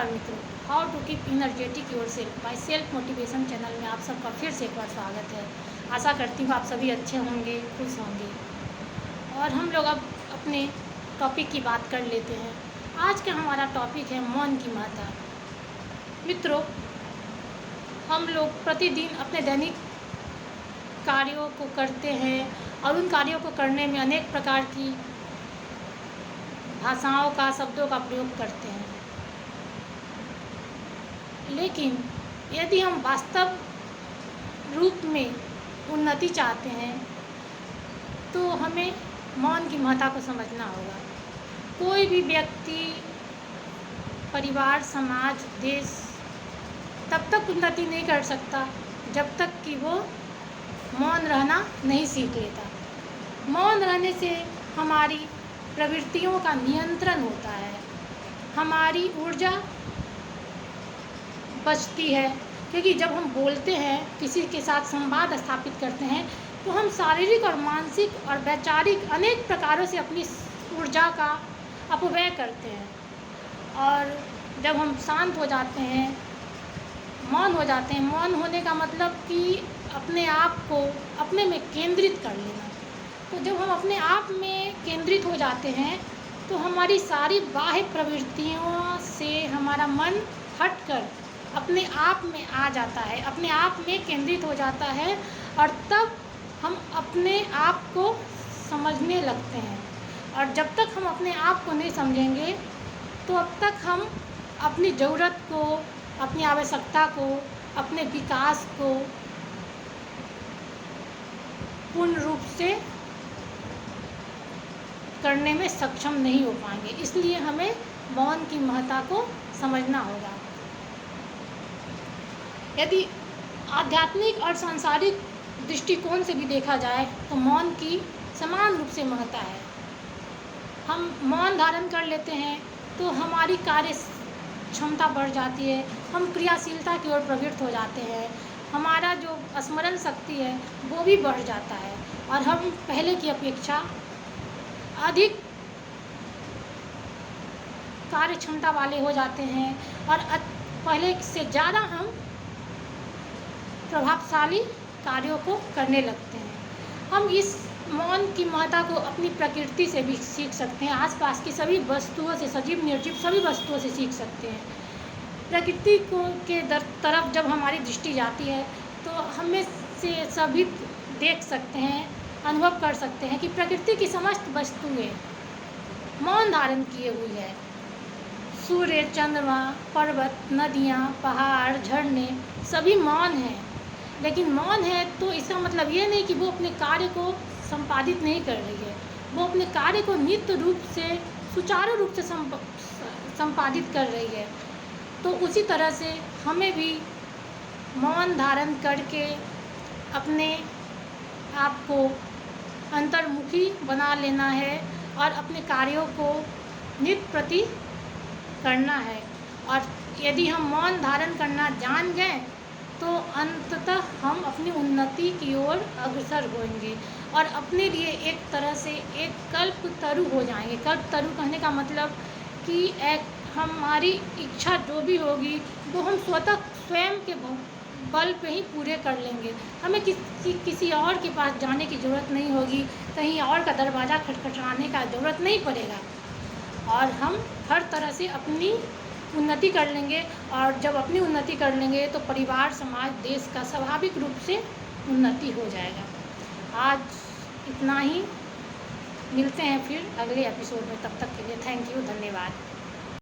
नमस्कार मित्रों, how to keep energetic yourself by self motivation channel में आप सबका फिर से एक बार स्वागत है। आशा करती हूँ आप सभी अच्छे होंगे, खुश होंगे। और हम लोग अब अपने टॉपिक की बात कर लेते हैं। आज का हमारा टॉपिक है मौन की महत्ता। मित्रों, हम लोग प्रतिदिन अपने दैनिक कार्यों को करते हैं और उन कार्यों को करने में अनेक प्रकार की भाषाओं का, शब्दों का प्रयोग करते हैं। लेकिन यदि हम वास्तव रूप में उन्नति चाहते हैं तो हमें मौन की महत्ता को समझना होगा। कोई भी व्यक्ति, परिवार, समाज, देश तब तक उन्नति नहीं कर सकता जब तक कि वो मौन रहना नहीं सीख लेता। मौन रहने से हमारी प्रवृत्तियों का नियंत्रण होता है, हमारी ऊर्जा बचती है। क्योंकि जब हम बोलते हैं, किसी के साथ संवाद स्थापित करते हैं, तो हम शारीरिक और मानसिक और वैचारिक अनेक प्रकारों से अपनी ऊर्जा का अपव्यय करते हैं। और जब हम शांत हो जाते हैं, मौन हो जाते हैं, मौन होने का मतलब कि अपने आप को अपने में केंद्रित कर लेना। तो जब हम अपने आप में केंद्रित हो जाते हैं तो हमारी सारी बाह्य प्रवृत्तियों से हमारा मन हटकर अपने आप में आ जाता है, अपने आप में केंद्रित हो जाता है। और तब हम अपने आप को समझने लगते हैं। और जब तक हम अपने आप को नहीं समझेंगे तो अब तक हम अपनी ज़रूरत को, अपनी आवश्यकता को, अपने विकास को पूर्ण रूप से करने में सक्षम नहीं हो पाएंगे। इसलिए हमें मौन की महत्ता को समझना होगा। यदि आध्यात्मिक और सांसारिक दृष्टिकोण से भी देखा जाए तो मौन की समान रूप से महत्ता है। हम मौन धारण कर लेते हैं तो हमारी कार्य क्षमता बढ़ जाती है, हम क्रियाशीलता की ओर प्रवृत्त हो जाते हैं, हमारा जो स्मरण शक्ति है वो भी बढ़ जाता है और हम पहले की अपेक्षा अधिक कार्य क्षमता वाले हो जाते हैं और पहले से ज़्यादा हम प्रभावशाली कार्यों को करने लगते हैं। हम इस मौन की महत्ता को अपनी प्रकृति से भी सीख सकते हैं, आसपास की सभी वस्तुओं से, सजीव निर्जीव सभी वस्तुओं से सीख सकते हैं। प्रकृति को के तरफ जब हमारी दृष्टि जाती है तो हमें से सभी देख सकते हैं, अनुभव कर सकते हैं कि प्रकृति की समस्त वस्तुएं मौन धारण किए हुई है। सूर्य, चंद्रमा, पर्वत, नदियाँ, पहाड़, झरने सभी मौन हैं। लेकिन मौन है तो इसका मतलब ये नहीं कि वो अपने कार्य को संपादित नहीं कर रही है, वो अपने कार्य को नित्य रूप से, सुचारू रूप से संपादित कर रही है। तो उसी तरह से हमें भी मौन धारण करके अपने आप को अंतर्मुखी बना लेना है और अपने कार्यों को नित्य प्रति करना है। और यदि हम मौन धारण करना जान गए तो अंततः हम अपनी उन्नति की ओर अग्रसर होंगे और अपने लिए एक तरह से एक कल्पतरु हो जाएंगे। कल्पतरु कहने का मतलब कि हमारी इच्छा जो भी होगी वो हम स्वयं के बल पे ही पूरे कर लेंगे। हमें किसी और के पास जाने की ज़रूरत नहीं होगी, कहीं और का दरवाज़ा खटखटाने का ज़रूरत नहीं पड़ेगा और हम हर तरह से अपनी उन्नति कर लेंगे। और जब अपनी उन्नति कर लेंगे तो परिवार, समाज, देश का स्वाभाविक रूप से उन्नति हो जाएगा। आज इतना ही, मिलते हैं फिर अगले एपिसोड में। तब तक के लिए थैंक यू, धन्यवाद।